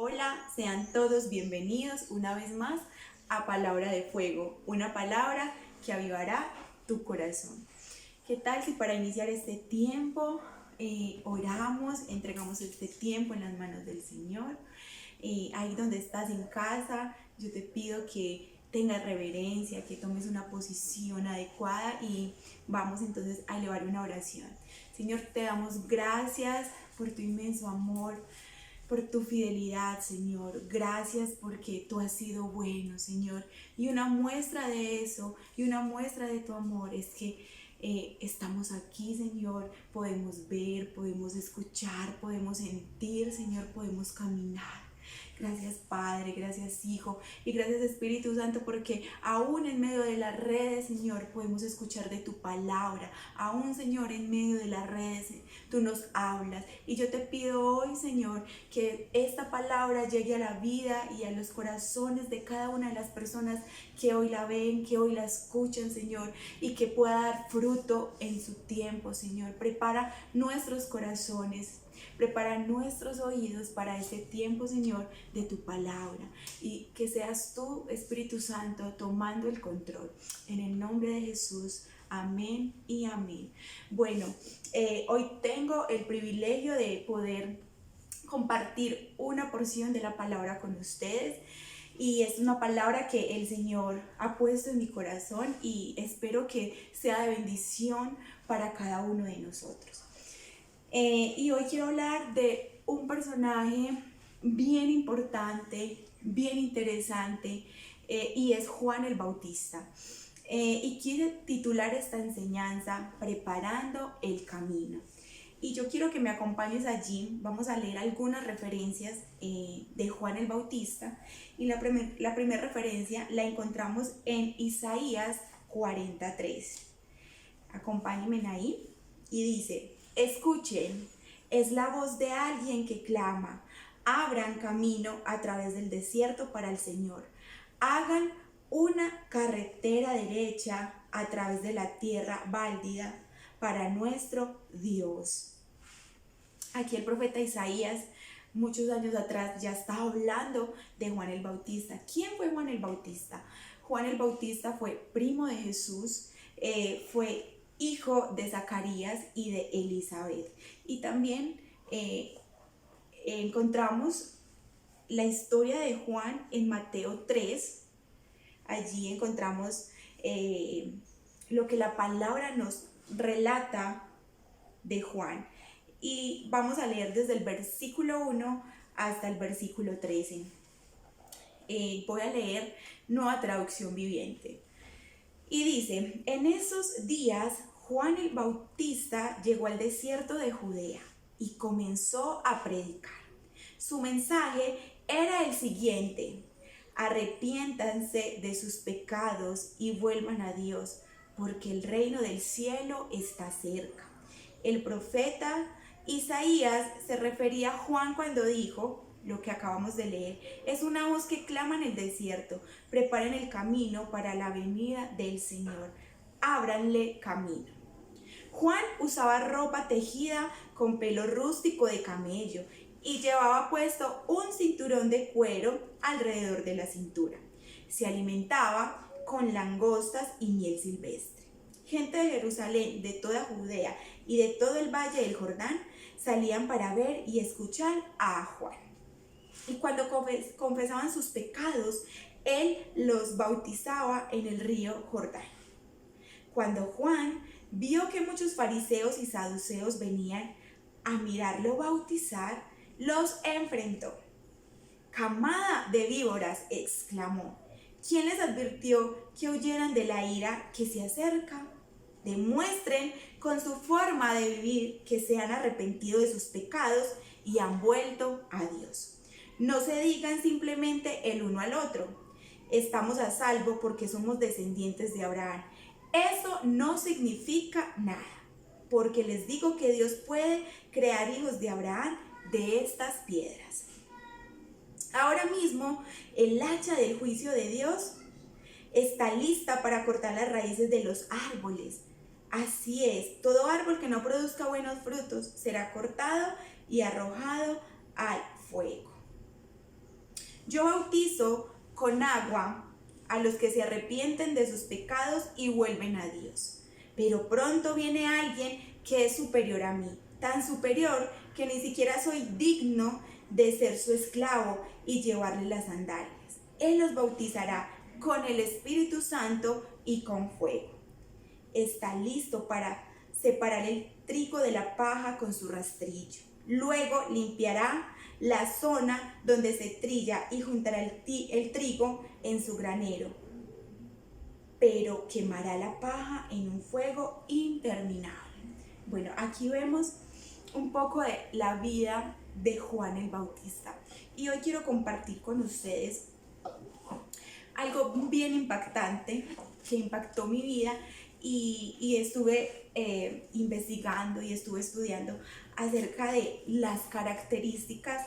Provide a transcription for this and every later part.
Hola, sean todos bienvenidos una vez más a Palabra de Fuego, una palabra que avivará tu corazón. ¿Qué tal si para iniciar este tiempo oramos, entregamos este tiempo en las manos del Señor? Ahí donde estás en casa, yo te pido que tengas reverencia, que tomes una posición adecuada y vamos entonces a elevar una oración. Señor, te damos gracias por tu inmenso amor, por tu fidelidad, Señor. Gracias porque tú has sido bueno, Señor. Y una muestra de eso, y una muestra de tu amor es que estamos aquí, Señor. Podemos ver, podemos escuchar, podemos sentir, Señor, podemos caminar. Gracias Padre, gracias Hijo y gracias Espíritu Santo, porque aún en medio de las redes, Señor, podemos escuchar de tu palabra. Aún, Señor, en medio de las redes tú nos hablas. Y yo te pido hoy, Señor, que esta palabra llegue a la vida y a los corazones de cada una de las personas que hoy la ven, que hoy la escuchan, Señor, y que pueda dar fruto en su tiempo, Señor. Prepara nuestros corazones, prepara nuestros oídos para ese tiempo, Señor, de tu palabra. Y que seas tú, Espíritu Santo, tomando el control. En el nombre de Jesús. Amén y amén. Bueno, hoy tengo el privilegio de poder compartir una porción de la palabra con ustedes. Y es una palabra que el Señor ha puesto en mi corazón y espero que sea de bendición para cada uno de nosotros. Y hoy quiero hablar de un personaje bien importante, bien interesante, y es Juan el Bautista. Y quiero titular esta enseñanza Preparando el Camino. Y yo quiero que me acompañes allí. Vamos a leer algunas referencias de Juan el Bautista. Y la primera referencia la encontramos en Isaías 43. Acompáñenme ahí. Y dice: escuchen, es la voz de alguien que clama, abran camino a través del desierto para el Señor, hagan una carretera derecha a través de la tierra bálida para nuestro Dios. Aquí el profeta Isaías, muchos años atrás, ya estaba hablando de Juan el Bautista. ¿Quién fue Juan el Bautista? Juan el Bautista fue primo de Jesús, fue hijo de Zacarías y de Elizabeth. Y también encontramos la historia de Juan en Mateo 3. Allí encontramos lo que la palabra nos relata de Juan. Y vamos a leer desde el versículo 1 hasta el versículo 13. Voy a leer Nueva Traducción Viviente. Y dice: en esos días Juan el Bautista llegó al desierto de Judea y comenzó a predicar. Su mensaje era el siguiente: arrepiéntanse de sus pecados y vuelvan a Dios, porque el reino del cielo está cerca. El profeta Isaías se refería a Juan cuando dijo lo que acabamos de leer: es una voz que clama en el desierto, preparen el camino para la venida del Señor, ábranle camino. Juan usaba ropa tejida con pelo rústico de camello y llevaba puesto un cinturón de cuero alrededor de la cintura. Se alimentaba con langostas y miel silvestre. Gente de Jerusalén, de toda Judea y de todo el valle del Jordán salían para ver y escuchar a Juan. Y cuando confesaban sus pecados, él los bautizaba en el río Jordán. Cuando Juan vio que muchos fariseos y saduceos venían a mirarlo bautizar, los enfrentó. «Camada de víboras», exclamó, «¿quién les advirtió que huyeran de la ira que se acerca? Demuestren con su forma de vivir que se han arrepentido de sus pecados y han vuelto a Dios. No se digan simplemente el uno al otro: estamos a salvo porque somos descendientes de Abraham. Eso no significa nada, porque les digo que Dios puede crear hijos de Abraham de estas piedras. Ahora mismo el hacha del juicio de Dios está lista para cortar las raíces de los árboles. Así es, todo árbol que no produzca buenos frutos será cortado y arrojado al fuego. Yo bautizo con agua a los que se arrepienten de sus pecados y vuelven a Dios. Pero pronto viene alguien que es superior a mí, tan superior que ni siquiera soy digno de ser su esclavo y llevarle las sandalias. Él los bautizará con el Espíritu Santo y con fuego. Está listo para separar el trigo de la paja con su rastrillo. Luego limpiará la zona donde se trilla y juntará el trigo en su granero, pero quemará la paja en un fuego interminable. Bueno, aquí vemos un poco de la vida de Juan el Bautista y hoy quiero compartir con ustedes algo bien impactante que impactó mi vida y estuve investigando y estuve estudiando acerca de las características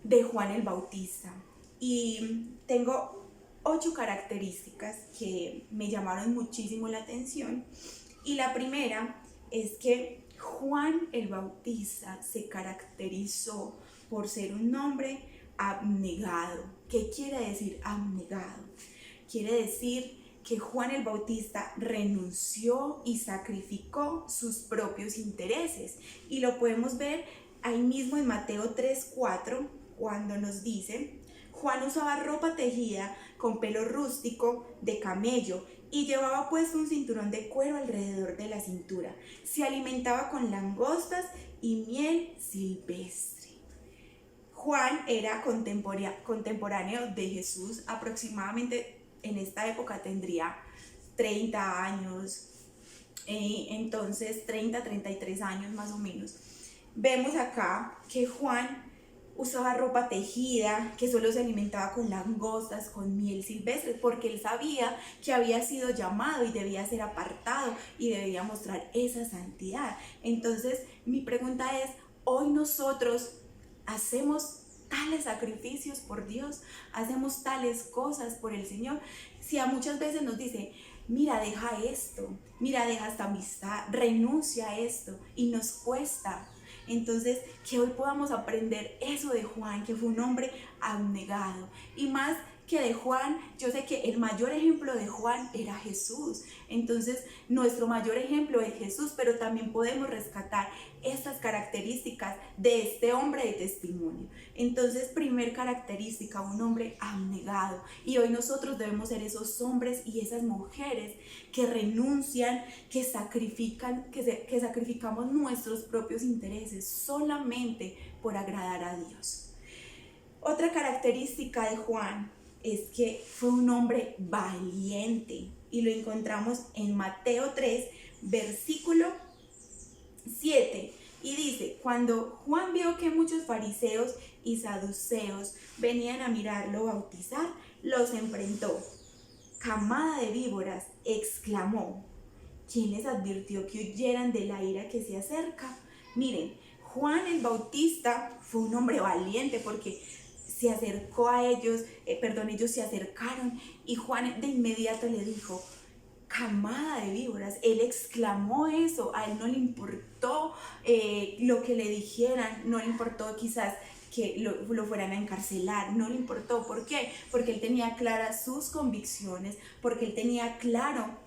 de Juan el Bautista. Y tengo 8 características que me llamaron muchísimo la atención. Y la primera es que Juan el Bautista se caracterizó por ser un hombre abnegado. ¿Qué quiere decir abnegado? Quiere decir que Juan el Bautista renunció y sacrificó sus propios intereses. Y lo podemos ver ahí mismo en Mateo 3:4, cuando nos dice: Juan usaba ropa tejida con pelo rústico de camello y llevaba puesto un cinturón de cuero alrededor de la cintura. Se alimentaba con langostas y miel silvestre. Juan era contemporáneo de Jesús, aproximadamente en esta época tendría 30 años, entonces 33 años más o menos. Vemos acá que Juan usaba ropa tejida, que solo se alimentaba con langostas, con miel silvestre, porque él sabía que había sido llamado y debía ser apartado y debía mostrar esa santidad. Entonces, mi pregunta es, ¿hoy nosotros hacemos tales sacrificios por Dios? ¿Hacemos tales cosas por el Señor? Si a muchas veces nos dice: mira, deja esto, mira, deja esta amistad, renuncia a esto, y nos cuesta. Entonces, que hoy podamos aprender eso de Juan, que fue un hombre abnegado. Y más que de Juan, yo sé que el mayor ejemplo de Juan era Jesús. Entonces, nuestro mayor ejemplo es Jesús, pero también podemos rescatar estas características de este hombre de testimonio. Entonces, primer característica, un hombre abnegado. Y hoy nosotros debemos ser esos hombres y esas mujeres que renuncian, que sacrifican, que sacrificamos nuestros propios intereses solamente por agradar a Dios. Otra característica de Juan es que fue un hombre valiente y lo encontramos en Mateo 3, versículo 7, y dice: cuando Juan vio que muchos fariseos y saduceos venían a mirarlo bautizar, los enfrentó. Camada de víboras, exclamó, ¿quién les advirtió que huyeran de la ira que se acerca? Miren, Juan el Bautista fue un hombre valiente porque se acercó a ellos, ellos se acercaron y Juan de inmediato le dijo: camada de víboras. Él exclamó eso, a él no le importó lo que le dijeran, no le importó quizás que lo fueran a encarcelar, no le importó. ¿Por qué? Porque él tenía claras sus convicciones, porque él tenía claro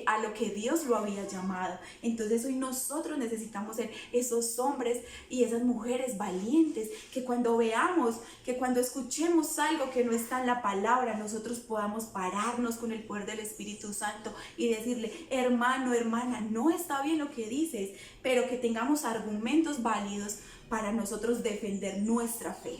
a lo que Dios lo había llamado. Entonces hoy nosotros necesitamos ser esos hombres y esas mujeres valientes, que cuando veamos, que cuando escuchemos algo que no está en la palabra, nosotros podamos pararnos con el poder del Espíritu Santo y decirle: hermano, hermana, no está bien lo que dices, pero que tengamos argumentos válidos para nosotros defender nuestra fe.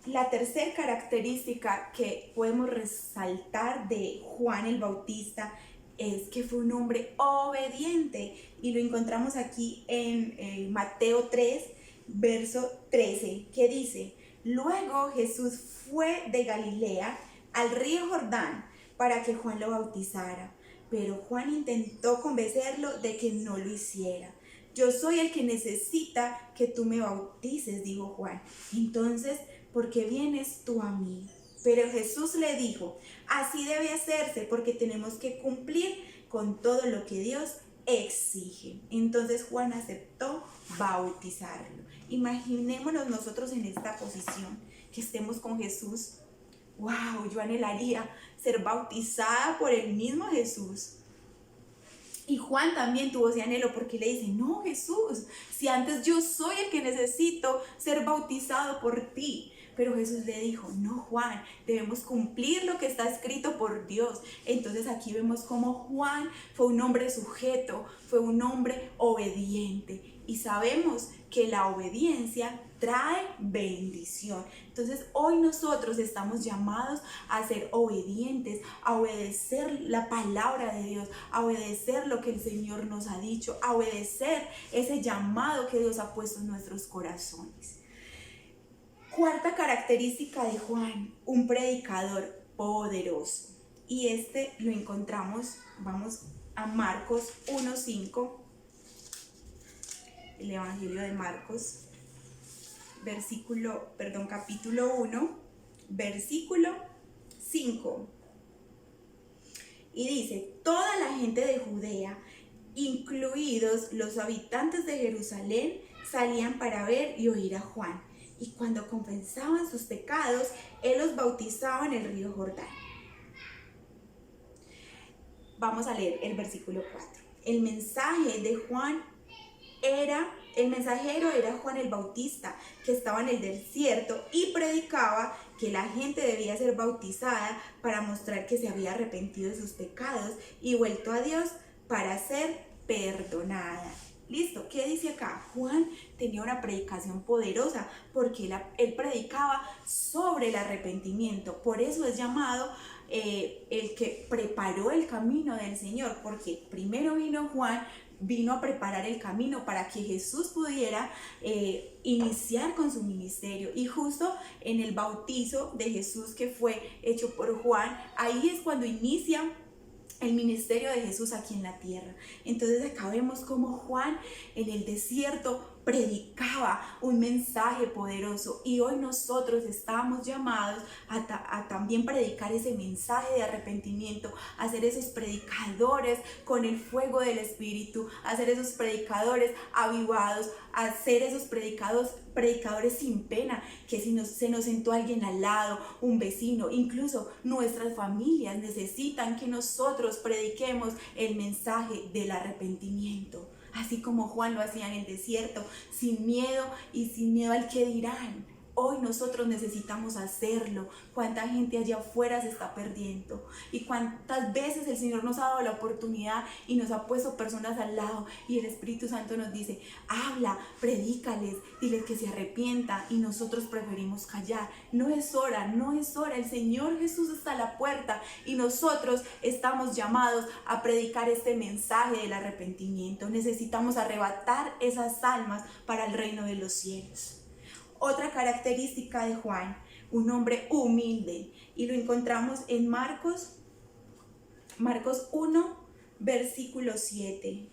La tercera característica que podemos resaltar de Juan el Bautista es que fue un hombre obediente, y lo encontramos aquí en Mateo 3, verso 13, que dice: luego Jesús fue de Galilea al río Jordán para que Juan lo bautizara, pero Juan intentó convencerlo de que no lo hiciera. Yo soy el que necesita que tú me bautices, dijo Juan. Entonces, ¿por qué vienes tú a mí? Pero Jesús le dijo: así debe hacerse porque tenemos que cumplir con todo lo que Dios exige. Entonces Juan aceptó bautizarlo. Imaginémonos nosotros en esta posición, que estemos con Jesús. ¡Wow! Yo anhelaría ser bautizada por el mismo Jesús. Y Juan también tuvo ese anhelo porque le dice, no, Jesús, si antes yo soy el que necesito ser bautizado por ti. Pero Jesús le dijo, no, Juan, debemos cumplir lo que está escrito por Dios. Entonces aquí vemos cómo Juan fue un hombre sujeto, fue un hombre obediente. Y sabemos que la obediencia trae bendición. Entonces hoy nosotros estamos llamados a ser obedientes, a obedecer la palabra de Dios, a obedecer lo que el Señor nos ha dicho, a obedecer ese llamado que Dios ha puesto en nuestros corazones. Cuarta característica de Juan, un predicador poderoso. Y este lo encontramos, vamos a Marcos 1:5, el Evangelio de Marcos, capítulo 1, versículo 5. Y dice, toda la gente de Judea, incluidos los habitantes de Jerusalén, salían para ver y oír a Juan. Y cuando confesaban sus pecados, él los bautizaba en el río Jordán. Vamos a leer el versículo 4. El mensajero era Juan el Bautista, que estaba en el desierto y predicaba que la gente debía ser bautizada para mostrar que se había arrepentido de sus pecados y vuelto a Dios para ser perdonada. Listo, ¿qué dice acá? Juan tenía una predicación poderosa porque él predicaba sobre el arrepentimiento. Por eso es llamado el que preparó el camino del Señor, porque primero vino a preparar el camino para que Jesús pudiera iniciar con su ministerio. Y justo en el bautizo de Jesús que fue hecho por Juan, ahí es cuando inicia el ministerio de Jesús aquí en la tierra. Entonces acá vemos cómo Juan en el desierto predicaba un mensaje poderoso, y hoy nosotros estamos llamados a también predicar ese mensaje de arrepentimiento, a ser esos predicadores con el fuego del Espíritu, a ser esos predicadores avivados, a ser esos predicadores sin pena, que si se nos sentó alguien al lado, un vecino, incluso nuestras familias necesitan que nosotros prediquemos el mensaje del arrepentimiento. Así como Juan lo hacía en el desierto, sin miedo y sin miedo al que dirán. Hoy nosotros necesitamos hacerlo. Cuánta gente allá afuera se está perdiendo. Y cuántas veces el Señor nos ha dado la oportunidad y nos ha puesto personas al lado. Y el Espíritu Santo nos dice, habla, predícales, diles que se arrepientan. Y nosotros preferimos callar. No es hora, no es hora. El Señor Jesús está a la puerta. Y nosotros estamos llamados a predicar este mensaje del arrepentimiento. Necesitamos arrebatar esas almas para el reino de los cielos. Otra característica de Juan, un hombre humilde, y lo encontramos en Marcos 1, versículo 7.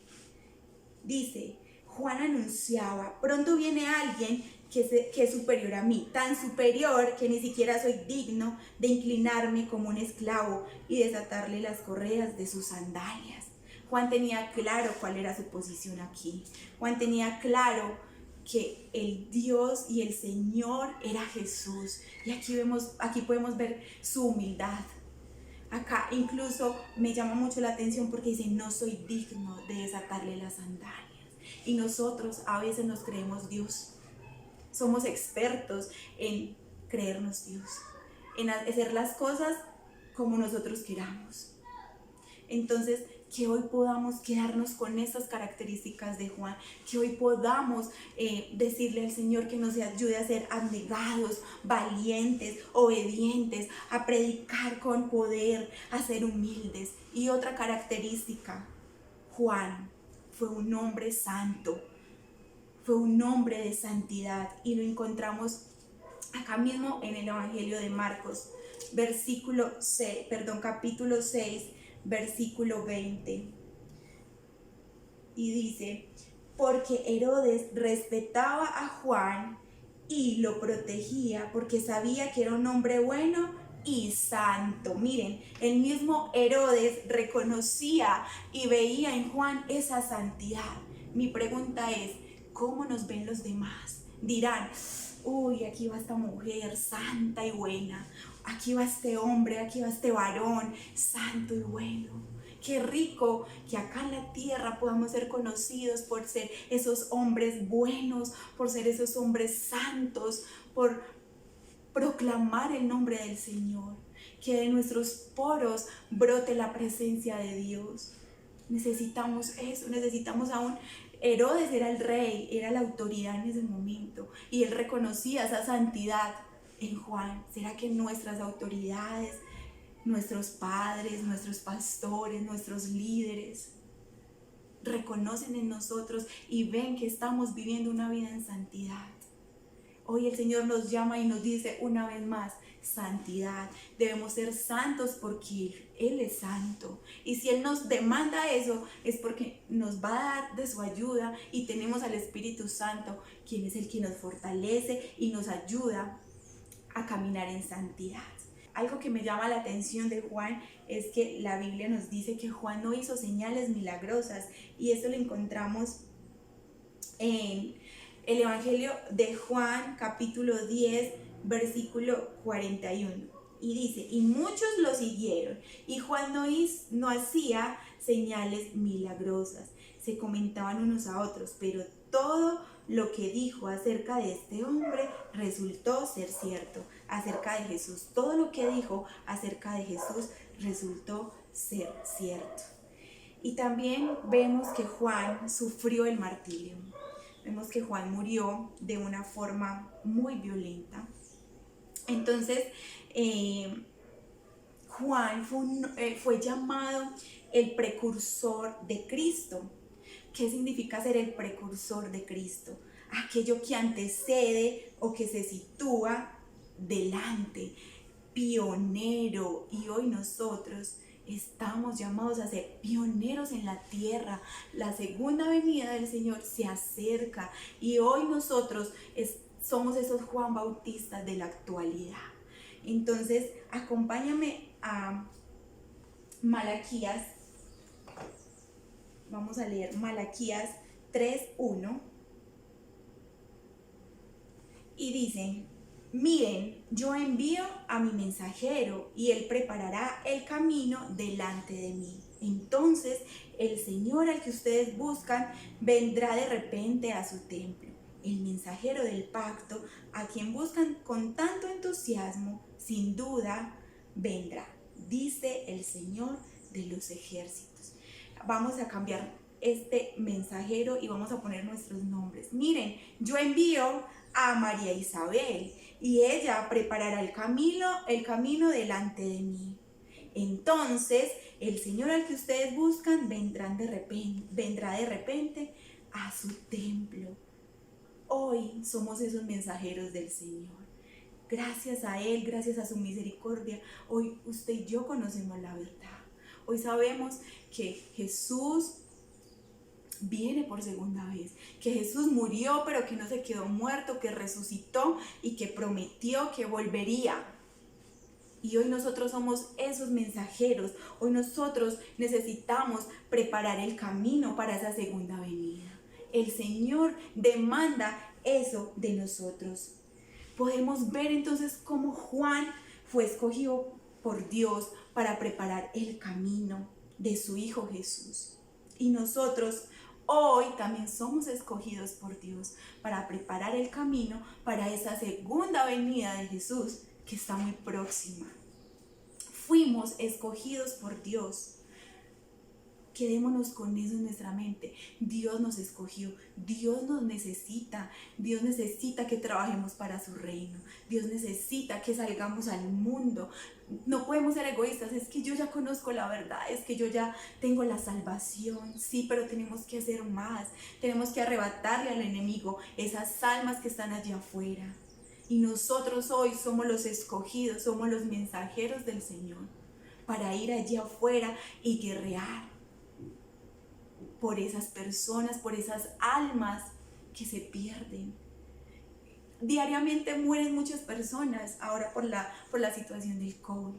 Dice, Juan anunciaba, pronto viene alguien que es superior a mí, tan superior que ni siquiera soy digno de inclinarme como un esclavo y desatarle las correas de sus sandalias. Juan tenía claro cuál era su posición aquí. Juan tenía claro que el Dios y el Señor era Jesús. Y aquí podemos ver su humildad. Acá incluso me llama mucho la atención porque dice, no soy digno de desatarle las sandalias. Y nosotros a veces nos creemos Dios. Somos expertos en creernos Dios, en hacer las cosas como nosotros queramos. Entonces, que hoy podamos quedarnos con estas características de Juan, que hoy podamos decirle al Señor que nos ayude a ser abnegados, valientes, obedientes, a predicar con poder, a ser humildes. Y otra característica, Juan fue un hombre santo, fue un hombre de santidad, y lo encontramos acá mismo en el Evangelio de Marcos, capítulo 6, versículo 20, y dice, porque Herodes respetaba a Juan y lo protegía porque sabía que era un hombre bueno y santo. Miren, el mismo Herodes reconocía y veía en Juan esa santidad. Mi pregunta es, ¿cómo nos ven los demás? Dirán, uy, aquí va esta mujer santa y buena, aquí va este hombre, aquí va este varón santo y bueno. Qué rico que acá en la tierra podamos ser conocidos por ser esos hombres buenos, por ser esos hombres santos, por proclamar el nombre del Señor, que de nuestros poros brote la presencia de Dios. Necesitamos eso, necesitamos aún. Herodes era el rey, era la autoridad en ese momento y él reconocía esa santidad en Juan. ¿Será que nuestras autoridades, nuestros padres, nuestros pastores, nuestros líderes reconocen en nosotros y ven que estamos viviendo una vida en santidad? Hoy el Señor nos llama y nos dice una vez más, santidad. Debemos ser santos porque Él es santo. Y si Él nos demanda eso, es porque nos va a dar de su ayuda y tenemos al Espíritu Santo, quien es el que nos fortalece y nos ayuda a caminar en santidad. Algo que me llama la atención de Juan es que la Biblia nos dice que Juan no hizo señales milagrosas, y eso lo encontramos en el Evangelio de Juan, capítulo 10, versículo 41. Y dice, y muchos lo siguieron, y Juan no hacía señales milagrosas. Se comentaban unos a otros, pero todo lo que dijo acerca de este hombre resultó ser cierto. Acerca de Jesús, todo lo que dijo acerca de Jesús resultó ser cierto. Y también vemos que Juan sufrió el martirio. Vemos que Juan murió de una forma muy violenta. Entonces, Juan fue llamado el precursor de Cristo. ¿Qué significa ser el precursor de Cristo? Aquello que antecede o que se sitúa delante, pionero. Y hoy nosotros estamos llamados a ser pioneros en la tierra. La segunda venida del Señor se acerca y hoy nosotros somos esos Juan Bautistas de la actualidad. Entonces, acompáñame a Malaquías. Vamos a leer Malaquías 3:1 y dice, miren, yo envío a mi mensajero y él preparará el camino delante de mí. Entonces el Señor al que ustedes buscan vendrá de repente a su templo. El mensajero del pacto, a quien buscan con tanto entusiasmo, sin duda vendrá, dice el Señor de los ejércitos. Vamos a cambiar este mensajero y vamos a poner nuestros nombres. Miren, yo envío a María Isabel y ella preparará el camino delante de mí. Entonces el Señor al que ustedes buscan vendrá de repente a su templo. Hoy somos esos mensajeros del Señor. Gracias a Él, gracias a su misericordia, hoy usted y yo conocemos la verdad. Hoy sabemos que Jesús viene por segunda vez, que Jesús murió pero que no se quedó muerto, que resucitó y que prometió que volvería. Y hoy nosotros somos esos mensajeros. Hoy nosotros necesitamos preparar el camino para esa segunda venida. El Señor demanda eso de nosotros. Podemos ver entonces cómo Juan fue escogido por Dios para preparar el camino de su Hijo Jesús. Y nosotros hoy también somos escogidos por Dios para preparar el camino para esa segunda venida de Jesús que está muy próxima. Fuimos escogidos por Dios. Quedémonos con eso en nuestra mente. Dios nos escogió, Dios nos necesita, Dios necesita que trabajemos para su reino, Dios necesita que salgamos al mundo. No podemos ser egoístas, es que yo ya conozco la verdad, es que yo ya tengo la salvación. Sí, pero tenemos que hacer más, tenemos que arrebatarle al enemigo esas almas que están allá afuera. Y nosotros hoy somos los escogidos, somos los mensajeros del Señor para ir allá afuera y guerrear por esas personas, por esas almas que se pierden. Diariamente mueren muchas personas ahora por la situación del COVID.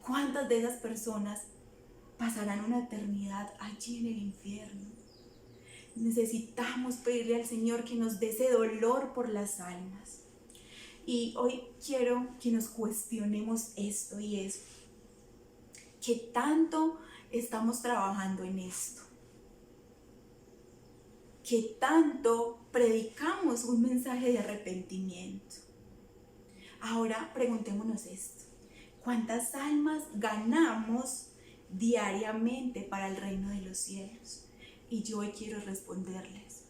¿Cuántas de esas personas pasarán una eternidad allí en el infierno? Necesitamos pedirle al Señor que nos dé ese dolor por las almas. Y hoy quiero que nos cuestionemos esto, y es: ¿qué tanto estamos trabajando en esto? ¿Qué tanto predicamos un mensaje de arrepentimiento? Ahora preguntémonos esto: ¿cuántas almas ganamos diariamente para el reino de los cielos? Y yo hoy quiero responderles: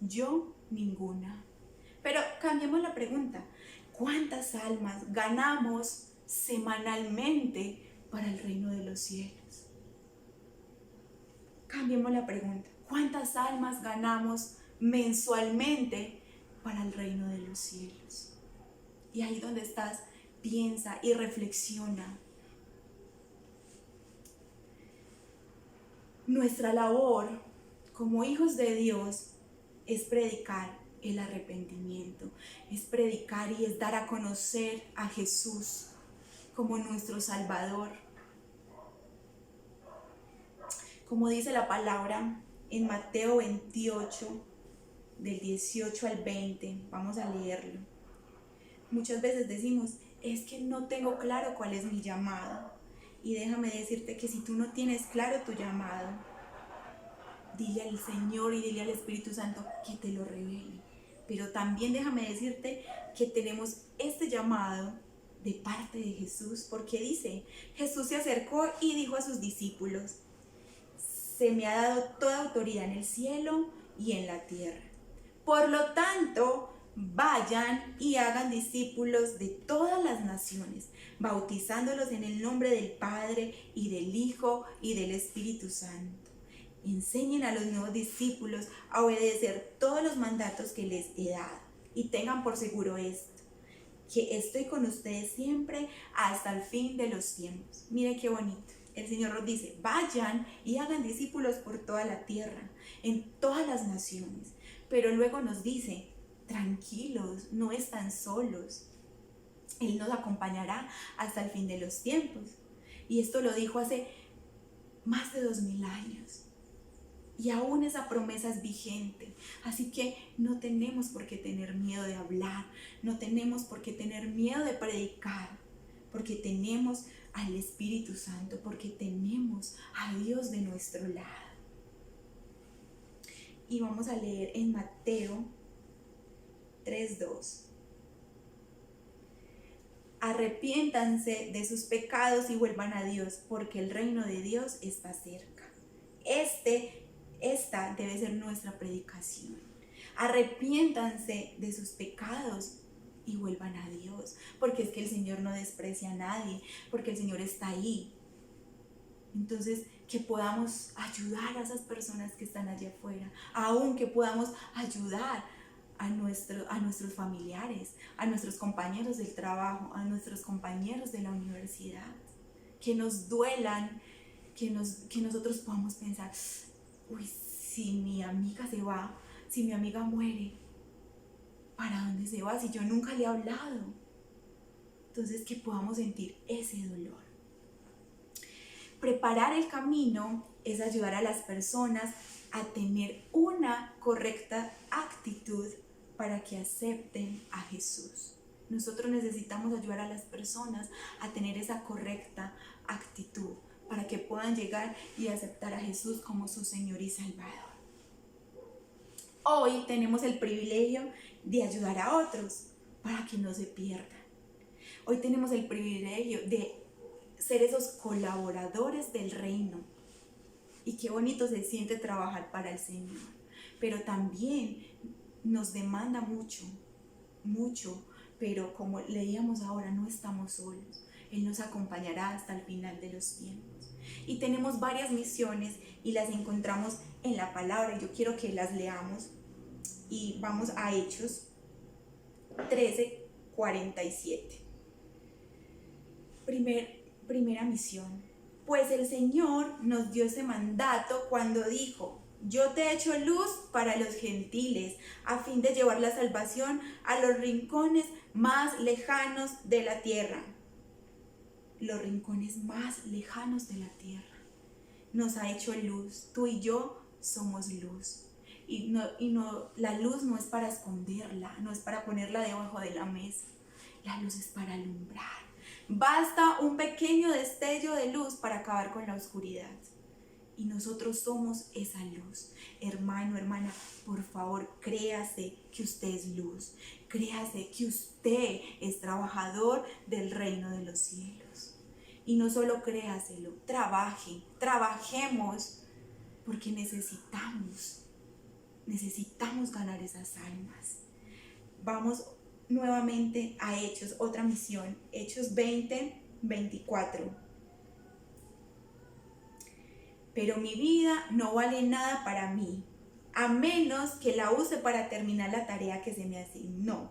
yo, ninguna. Pero cambiemos la pregunta: ¿cuántas almas ganamos semanalmente para el reino de los cielos? Cambiemos la pregunta: ¿cuántas almas ganamos mensualmente para el reino de los cielos? Y ahí donde estás, piensa y reflexiona. Nuestra labor como hijos de Dios es predicar el arrepentimiento, es predicar y es dar a conocer a Jesús como nuestro Salvador. Como dice la palabra en Mateo 28, del 18 al 20, vamos a leerlo. Muchas veces decimos: es que no tengo claro cuál es mi llamado. Y déjame decirte que si tú no tienes claro tu llamado, dile al Señor y dile al Espíritu Santo que te lo revele. Pero también déjame decirte que tenemos este llamado de parte de Jesús, porque dice: Jesús se acercó y dijo a sus discípulos: se me ha dado toda autoridad en el cielo y en la tierra. Por lo tanto, vayan y hagan discípulos de todas las naciones, bautizándolos en el nombre del Padre y del Hijo y del Espíritu Santo. Enseñen a los nuevos discípulos a obedecer todos los mandatos que les he dado. Y tengan por seguro esto: que estoy con ustedes siempre hasta el fin de los tiempos. Mire qué bonito. El Señor nos dice: vayan y hagan discípulos por toda la tierra, en todas las naciones. Pero luego nos dice: tranquilos, no están solos. Él nos acompañará hasta el fin de los tiempos. Y esto lo dijo hace más de 2000 años. Y aún esa promesa es vigente. Así que no tenemos por qué tener miedo de hablar, no tenemos por qué tener miedo de predicar, porque tenemos al Espíritu Santo, porque tenemos a Dios de nuestro lado. Y vamos a leer en Mateo 3:2. Arrepiéntanse de sus pecados y vuelvan a Dios, porque el reino de Dios está cerca. Esta debe ser nuestra predicación. Arrepiéntanse de sus pecados y vuelvan a Dios, porque es que el Señor no desprecia a nadie, porque el Señor está ahí. Entonces, que podamos ayudar a esas personas que están allá afuera, aún que podamos ayudar a nuestros familiares, a nuestros compañeros del trabajo, a nuestros compañeros de la universidad, que nos duelan, que nosotros podamos pensar: uy, si mi amiga se va, si mi amiga muere, ¿para dónde se va si yo nunca le he hablado? Entonces, que podamos sentir ese dolor. Preparar el camino es ayudar a las personas a tener una correcta actitud para que acepten a Jesús. Nosotros necesitamos ayudar a las personas a tener esa correcta actitud para que puedan llegar y aceptar a Jesús como su Señor y Salvador. Hoy tenemos el privilegio de ayudar a otros para que no se pierdan. Hoy tenemos el privilegio de ser esos colaboradores del reino. Y qué bonito se siente trabajar para el Señor. Pero también nos demanda mucho, pero como leíamos ahora, no estamos solos. Él nos acompañará hasta el final de los tiempos. Y tenemos varias misiones y las encontramos en la palabra. Yo quiero que las leamos y vamos a Hechos 13:47. Primera misión. Pues el Señor nos dio ese mandato cuando dijo: Yo te he hecho luz para los gentiles, a fin de llevar la salvación a los rincones más lejanos de la tierra. Los rincones más lejanos de la tierra. Nos ha hecho luz. Tú y yo somos luz. La luz no es para esconderla, no es para ponerla debajo de la mesa. La luz es para alumbrar. Basta un pequeño destello de luz para acabar con la oscuridad. Y nosotros somos esa luz. Hermano, hermana, por favor, créase que usted es luz. Créase que usted es trabajador del reino de los cielos. Y no solo créaselo, trabajemos, porque necesitamos ganar esas almas. Vamos nuevamente a Hechos, otra misión, Hechos 20:24. Pero mi vida no vale nada para mí, a menos que la use para terminar la tarea que me asignó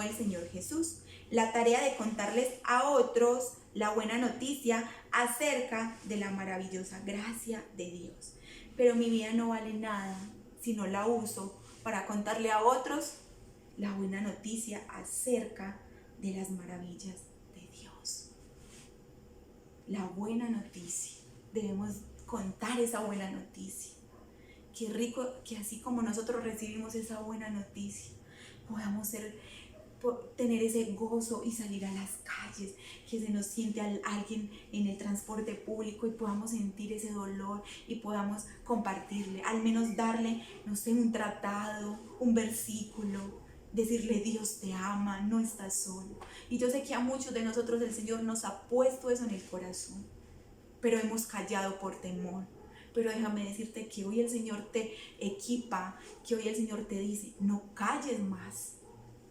el Señor Jesús. La tarea de contarles a otros la buena noticia acerca de la maravillosa gracia de Dios. Pero mi vida no vale nada si no la uso para contarle a otros la buena noticia acerca de las maravillas de Dios. La buena noticia. Debemos contar esa buena noticia. Qué rico que así como nosotros recibimos esa buena noticia, podamos tener ese gozo y salir a las calles, que se nos siente alguien en el transporte público y podamos sentir ese dolor y podamos compartirle, al menos darle, no sé, un tratado, un versículo, decirle Dios te ama, no estás solo. Y yo sé que a muchos de nosotros el Señor nos ha puesto eso en el corazón, pero hemos callado por temor. Pero déjame decirte que hoy el Señor te equipa, que hoy el Señor te dice, no calles más,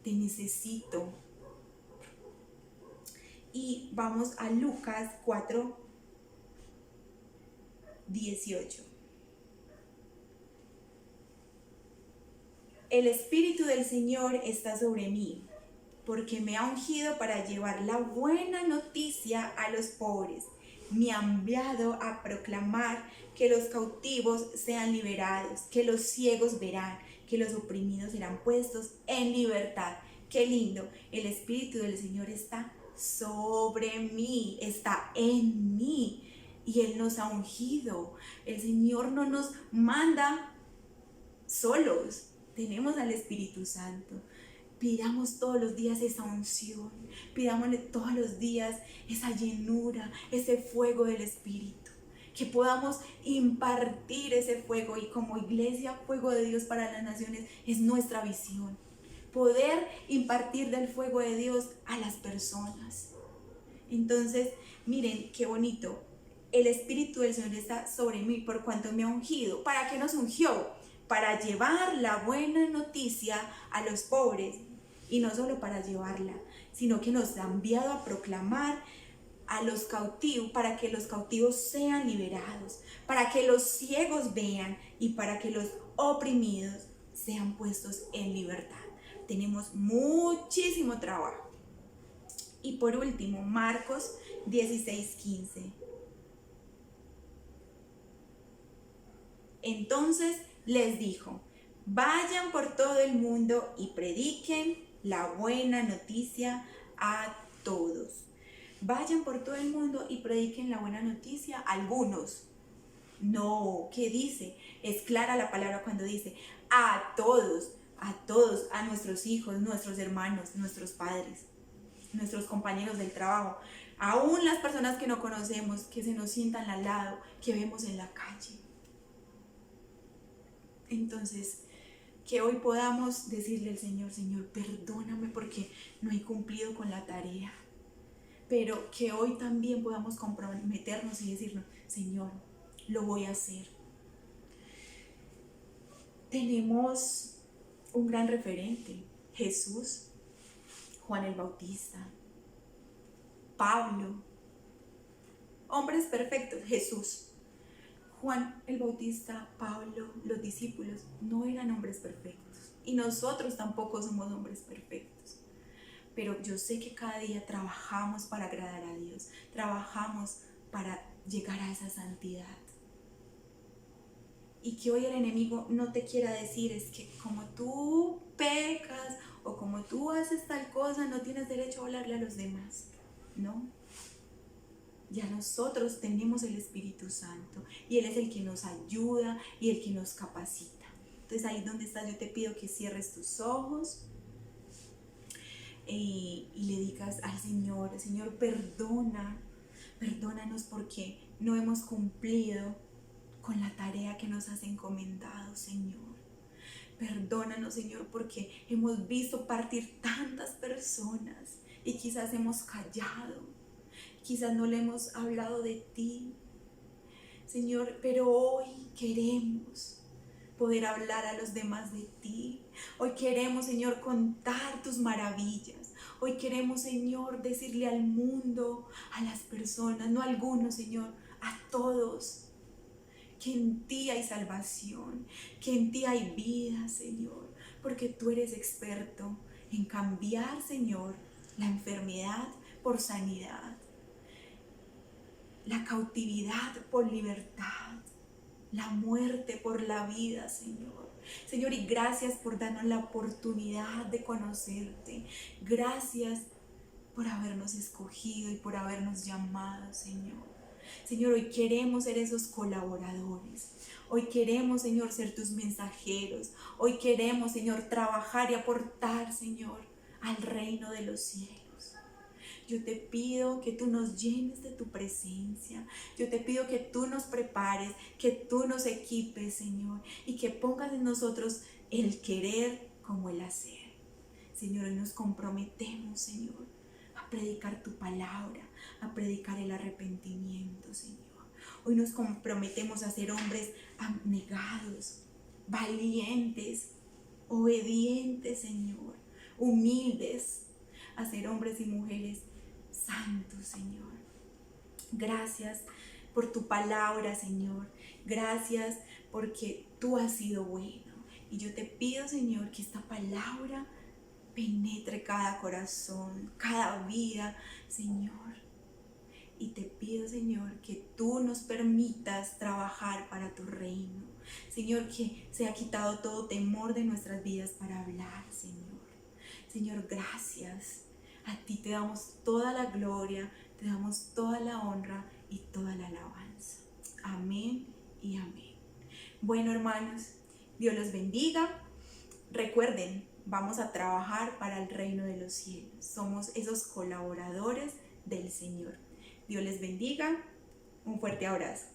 te necesito. Y vamos a Lucas 4:18. El Espíritu del Señor está sobre mí, porque me ha ungido para llevar la buena noticia a los pobres. Me ha enviado a proclamar que los cautivos sean liberados, que los ciegos verán, que los oprimidos serán puestos en libertad. Qué lindo, el Espíritu del Señor está sobre mí, está en mí y Él nos ha ungido. El Señor no nos manda solos, tenemos al Espíritu Santo. Pidamos todos los días esa unción, pidámosle todos los días esa llenura, ese fuego del Espíritu, que podamos impartir ese fuego. Y como iglesia, fuego de Dios para las naciones es nuestra visión, poder impartir del fuego de Dios a las personas. Entonces, miren qué bonito, el Espíritu del Señor está sobre mí por cuanto me ha ungido. ¿Para qué nos ungió? Para llevar la buena noticia a los pobres. Y no solo para llevarla, sino que nos ha enviado a proclamar a los cautivos, para que los cautivos sean liberados, para que los ciegos vean y para que los oprimidos sean puestos en libertad. Tenemos muchísimo trabajo. Y por último, Marcos 16:15. Entonces les dijo, vayan por todo el mundo y prediquen la buena noticia a todos. Vayan por todo el mundo y prediquen la buena noticia a algunos. No, ¿qué dice? Es clara la palabra cuando dice a todos, a nuestros hijos, nuestros hermanos, nuestros padres, nuestros compañeros del trabajo, aún las personas que no conocemos, que se nos sientan al lado, que vemos en la calle. Entonces, que hoy podamos decirle al Señor, Señor, perdóname porque no he cumplido con la tarea. Pero que hoy también podamos comprometernos y decirnos, Señor, lo voy a hacer. Tenemos un gran referente, Jesús, Juan el Bautista, Pablo, hombres perfectos, Jesús. Juan el Bautista, Pablo, los discípulos no eran hombres perfectos y nosotros tampoco somos hombres perfectos, pero yo sé que cada día trabajamos para agradar a Dios, trabajamos para llegar a esa santidad. y que hoy el enemigo no te quiera decir es que como tú pecas o como tú haces tal cosa, no tienes derecho a hablarle a los demás. No. Ya nosotros tenemos el Espíritu Santo y Él es el que nos ayuda y el que nos capacita. Entonces ahí donde estás, yo te pido que cierres tus ojos y le digas al Señor: Señor, perdónanos porque no hemos cumplido con la tarea que nos has encomendado, Señor. Perdónanos, Señor, porque hemos visto partir tantas personas y quizás hemos callado, quizás no le hemos hablado de ti, Señor, pero hoy queremos poder hablar a los demás de ti. Hoy queremos, Señor, contar tus maravillas. Hoy queremos, Señor, decirle al mundo, a las personas, no a algunos, Señor, a todos, que en ti hay salvación, que en ti hay vida, Señor, porque tú eres experto en cambiar, Señor, la enfermedad por sanidad, la cautividad por libertad, la muerte por la vida, Señor. Señor, y gracias por darnos la oportunidad de conocerte. Gracias por habernos escogido y por habernos llamado, Señor. Señor, hoy queremos ser esos colaboradores. Hoy queremos, Señor, ser tus mensajeros. Hoy queremos, Señor, trabajar y aportar, Señor, al reino de los cielos. Yo te pido que tú nos llenes de tu presencia. Yo te pido que tú nos prepares, que tú nos equipes, Señor, y que pongas en nosotros el querer como el hacer. Señor, hoy nos comprometemos, Señor, a predicar tu palabra, a predicar el arrepentimiento, Señor. Hoy nos comprometemos a ser hombres abnegados, valientes, obedientes, Señor, humildes, a ser hombres y mujeres santos, Señor. Gracias por tu palabra, Señor. Gracias porque tú has sido bueno. Y yo te pido, Señor, que esta palabra penetre cada corazón, cada vida, Señor. Y te pido, Señor, que tú nos permitas trabajar para tu reino. Señor, que se ha quitado todo temor de nuestras vidas para hablar, Señor. Señor, gracias. A ti te damos toda la gloria, te damos toda la honra y toda la alabanza. Amén y amén. Bueno, hermanos, Dios los bendiga. Recuerden, vamos a trabajar para el reino de los cielos. Somos esos colaboradores del Señor. Dios les bendiga. Un fuerte abrazo.